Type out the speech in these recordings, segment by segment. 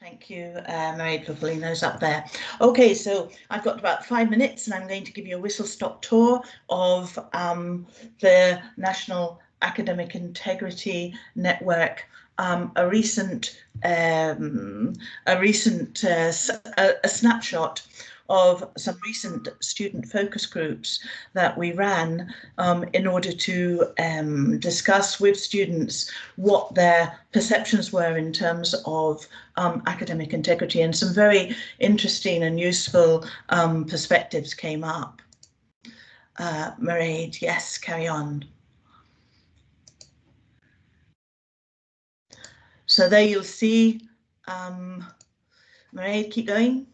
Thank you, Marie, for pulling those up there. Okay, so I've got about 5 minutes and I'm going to give you a whistle-stop tour of the National Academic Integrity Network, a snapshot of some recent student focus groups that we ran in order to discuss with students what their perceptions were in terms of academic integrity, and some very interesting and useful perspectives came up. Mairead, yes, carry on. So there you'll see, Mairead, keep going.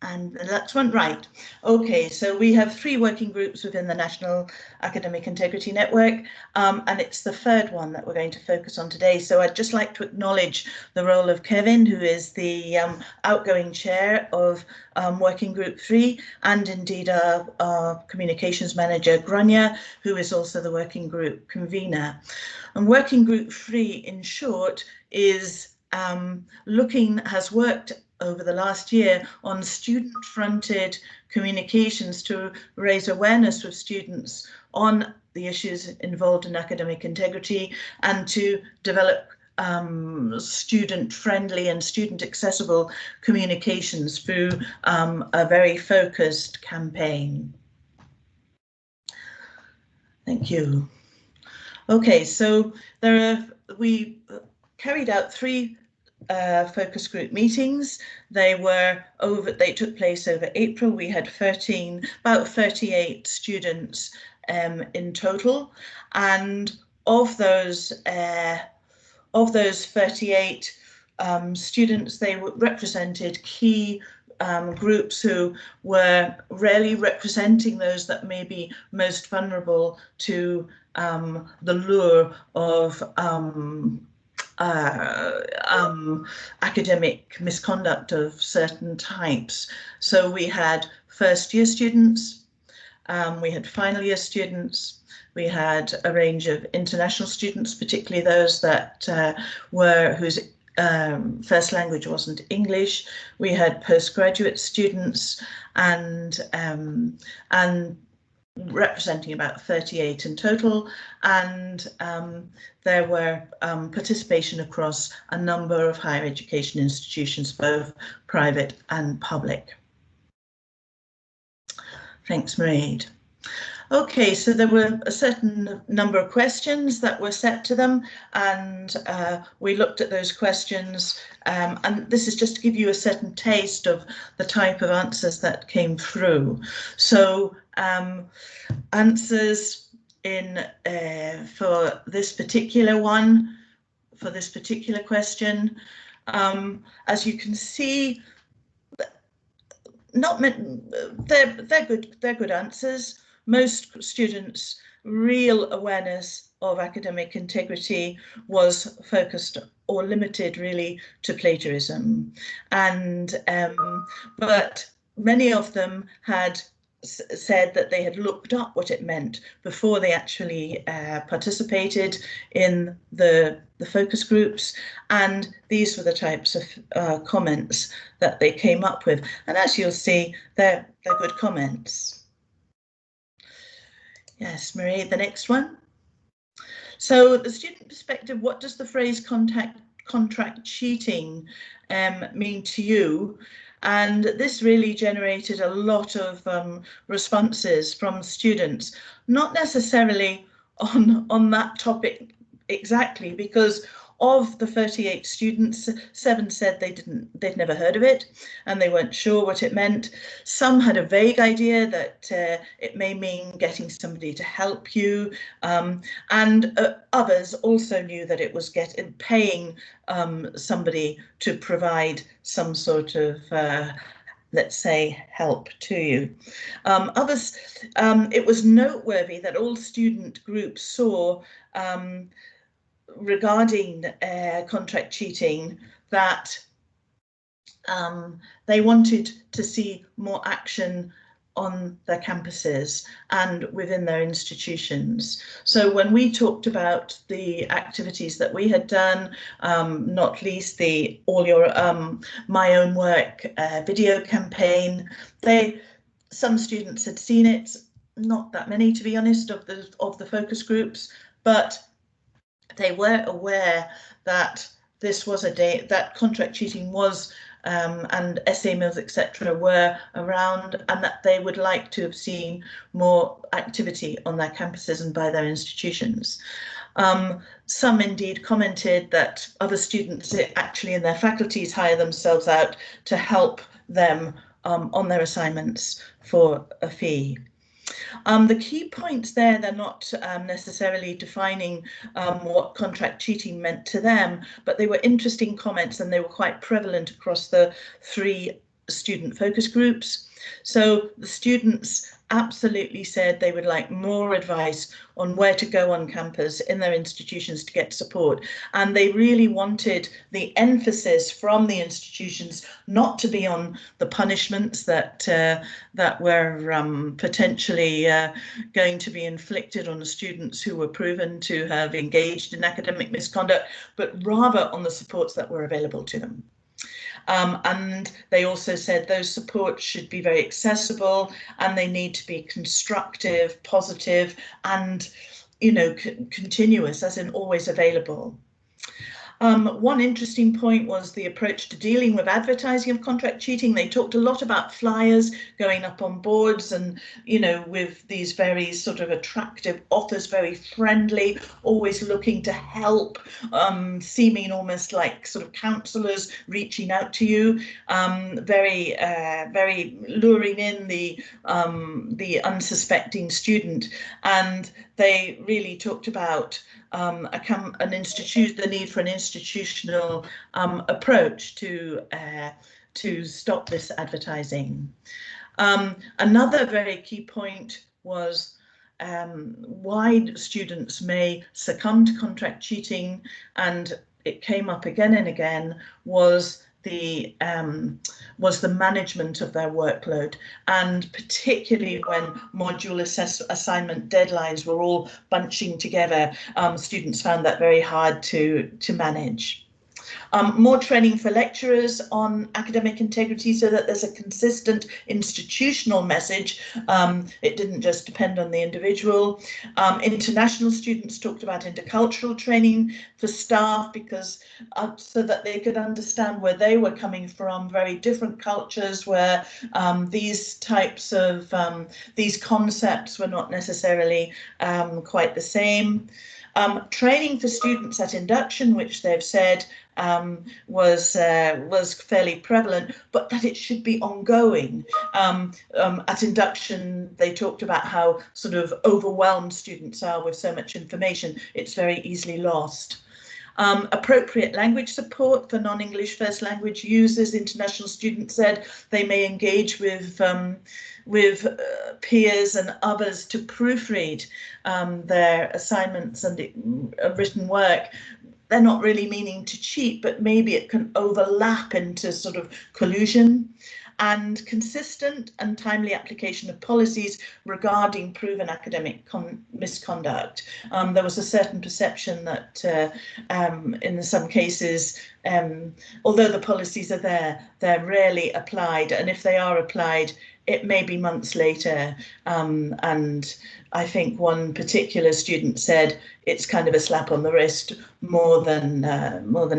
And the next one, right. Okay, so we have 3 working groups within the National Academic Integrity Network, and it's the 3rd one that we're going to focus on today. So I'd just like to acknowledge the role of Kevin, who is the outgoing chair of Working Group 3, and indeed our communications manager, Grania, who is also the working group convener. And Working Group 3, in short, is has worked over the last year on student-fronted communications to raise awareness with students on the issues involved in academic integrity, and to develop student-friendly and student-accessible communications through a very focused campaign. Thank you. Okay, so we carried out 3 focus group meetings. They took place over April. We had about 38 students in total, and of those 38 students, they represented key groups who were really representing those that may be most vulnerable to the lure of academic misconduct of certain types. So we had first-year students, we had final-year students, we had a range of international students, particularly those that whose first language wasn't English. We had postgraduate students, and representing about 38 in total, and there were participation across a number of higher education institutions, both private and public. Thanks, Mairead. Okay, so there were a certain number of questions that were set to them, and we looked at those questions, and this is just to give you a certain taste of the type of answers that came through. So answers for this particular one, for this particular question, as you can see, they're good answers. Most students' real awareness of academic integrity was focused or limited really to plagiarism, and but many of them had said that they had looked up what it meant before they actually participated in the focus groups, and these were the types of comments that they came up with, and as you'll see, they're good comments. Yes, Marie, the next one. So the student perspective, what does the phrase contract cheating mean to you? And this really generated a lot of responses from students, not necessarily on that topic exactly, because of the 38 students, 7 said they'd never heard of it and they weren't sure what it meant. Some had a vague idea that it may mean getting somebody to help you, and others also knew that it was paying somebody to provide some sort of let's say, help to you. Others, it was noteworthy that all student groups saw regarding contract cheating that they wanted to see more action on their campuses and within their institutions. So when we talked about the activities that we had done, not least the All Your My Own Work video campaign, some students had seen it, not that many to be honest, of the focus groups, but they were aware that this was a day that contract cheating was and essay mills, etc., were around, and that they would like to have seen more activity on their campuses and by their institutions. Some indeed commented that other students actually in their faculties hire themselves out to help them on their assignments for a fee. The key points there, they're not necessarily defining what contract cheating meant to them, but they were interesting comments and they were quite prevalent across the 3 student focus groups. So the students absolutely said they would like more advice on where to go on campus in their institutions to get support, and they really wanted the emphasis from the institutions not to be on the punishments that were potentially going to be inflicted on the students who were proven to have engaged in academic misconduct, but rather on the supports that were available to them. And they also said those supports should be very accessible and they need to be constructive, positive, and, you know, continuous, as in always available. One interesting point was the approach to dealing with advertising of contract cheating. They talked a lot about flyers going up on boards and, you know, with these very sort of attractive offers, very friendly, always looking to help, seeming almost like sort of counsellors reaching out to you, very luring in the unsuspecting student. And they really talked about the need for an institutional approach to stop this advertising. Another very key point was why students may succumb to contract cheating, and it came up again and again, was the management of their workload, and particularly when module assignment deadlines were all bunching together, students found that very hard to manage. More training for lecturers on academic integrity so that there's a consistent institutional message. It didn't just depend on the individual. International students talked about intercultural training for staff, because so that they could understand where they were coming from, very different cultures where these types of these concepts were not necessarily quite the same. Training for students at induction, which they've said was fairly prevalent, but that it should be ongoing. At induction, they talked about how sort of overwhelmed students are with so much information, it's very easily lost. Appropriate language support for non-English first language users. International students said they may engage with peers and others to proofread their assignments and written work. They're not really meaning to cheat, but maybe it can overlap into sort of collusion. And consistent and timely application of policies regarding proven academic misconduct. There was a certain perception that in some cases, although the policies are there, they're rarely applied, and if they are applied, it may be months later. And I think one particular student said it's kind of a slap on the wrist more than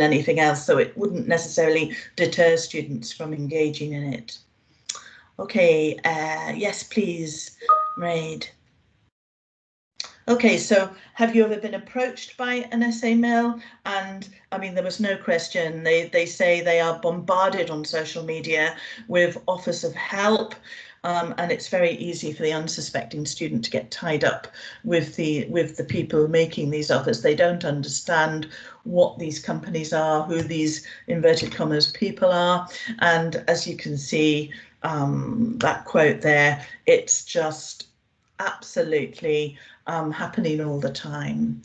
anything else, so it wouldn't necessarily deter students from engaging in it. Okay, yes, please, Raid. Okay, so have you ever been approached by an essay mill? And I mean, there was no question. They say they are bombarded on social media with offers of help. And it's very easy for the unsuspecting student to get tied up with the people making these offers. They don't understand what these companies are, who these inverted commas people are. And as you can see, that quote there, it's just absolutely happening all the time.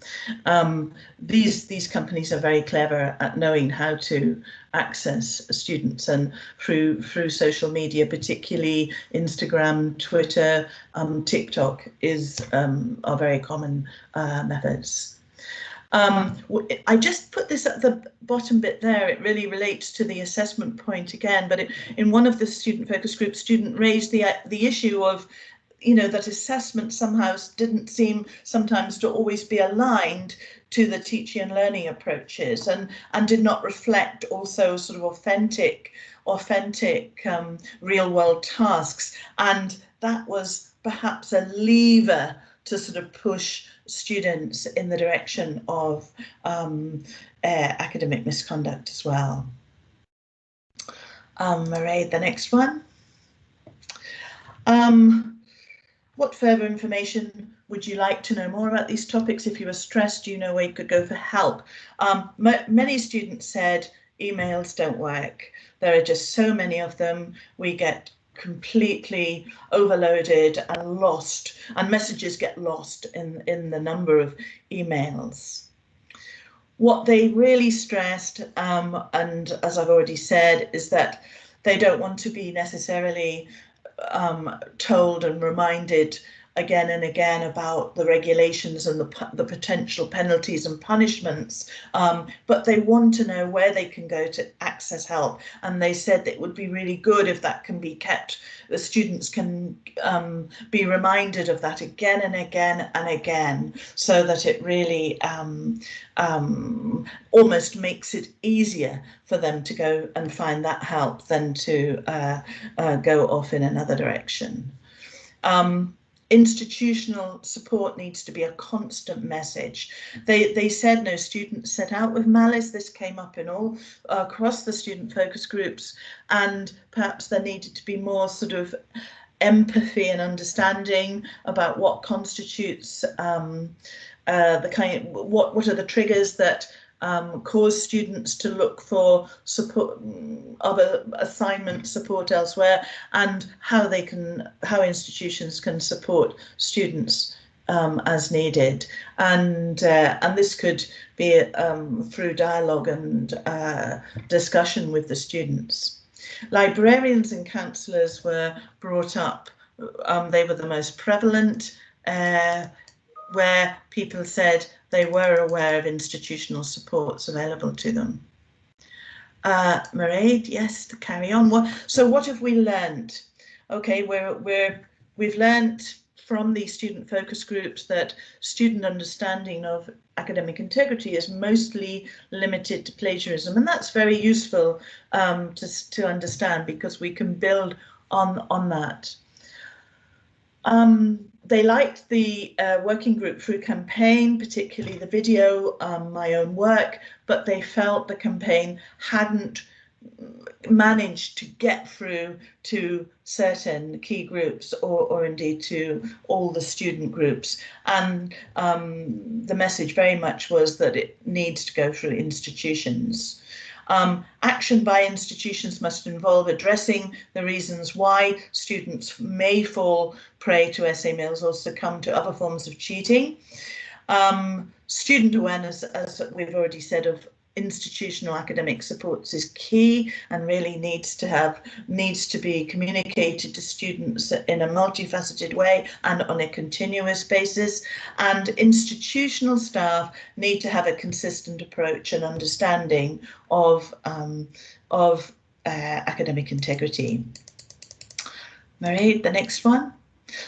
These companies are very clever at knowing how to access students, and through social media, particularly Instagram, Twitter, TikTok are very common methods. I just put this at the bottom bit there. It really relates to the assessment point again, but in one of the student focus groups, student raised the issue of, you know, that assessment somehow didn't seem sometimes to always be aligned to the teaching and learning approaches, and did not reflect also sort of authentic real world tasks. And that was perhaps a lever to sort of push students in the direction of academic misconduct as well. Mairead, the next one. What further information would you like to know more about these topics? If you were stressed, you know where you could go for help. Many students said emails don't work. There are just so many of them. We get completely overloaded and lost, and messages get lost in the number of emails. What they really stressed, and as I've already said, is that they don't want to be necessarily told and reminded again and again about the regulations and the potential penalties and punishments, but they want to know where they can go to access help. And they said that it would be really good if that can be kept, the students can be reminded of that again and again and again, so that it really almost makes it easier for them to go and find that help than to go off in another direction. Institutional support needs to be a constant message. They said no student set out with malice. This came up in all across the student focus groups, and perhaps there needed to be more sort of empathy and understanding about what constitutes the kind. What are the triggers that cause students to look for support, other assignment support elsewhere, and how institutions can support students as needed. And this could be through dialogue and discussion with the students. Librarians and counsellors were brought up. They were the most prevalent, where people said they were aware of institutional supports available to them. Mairead, yes, to carry on. So what have we learned? Okay, we've learned from these student focus groups that student understanding of academic integrity is mostly limited to plagiarism, and that's very useful to understand, because we can build on that. They liked the working group through campaign, particularly the video, my own work, but they felt the campaign hadn't managed to get through to certain key groups, or indeed to all the student groups. And the message very much was that it needs to go through institutions. Action by institutions must involve addressing the reasons why students may fall prey to essay mills or succumb to other forms of cheating. Student awareness, as we've already said, of institutional academic supports is key, and really needs to be communicated to students in a multifaceted way and on a continuous basis. And institutional staff need to have a consistent approach and understanding of academic integrity. Mairead, the next one.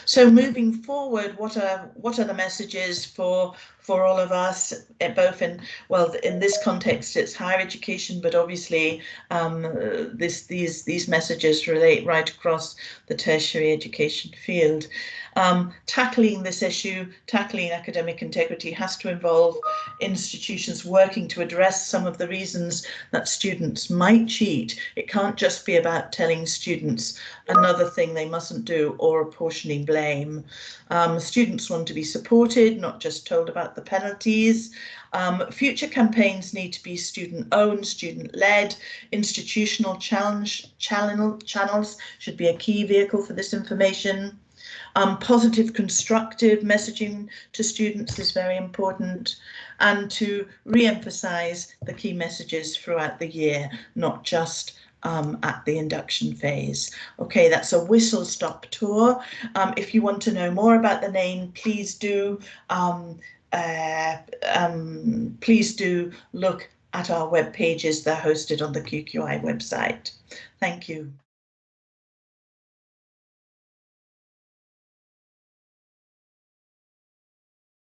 So moving forward, what are the messages for all of us, both in this context it's higher education, but obviously these messages relate right across the tertiary education field. Tackling this issue, tackling academic integrity, has to involve institutions working to address some of the reasons that students might cheat. It can't just be about telling students another thing they mustn't do or apportioning blame. Students want to be supported, not just told about the penalties. Future campaigns need to be student-owned, student-led. Institutional channels should be a key vehicle for this information. Positive, constructive messaging to students is very important, and to re-emphasize the key messages throughout the year, not just at the induction phase. Okay, that's a whistle-stop tour. If you want to know more about the name, please do look at our web pages. They're hosted on the QQI website. Thank you.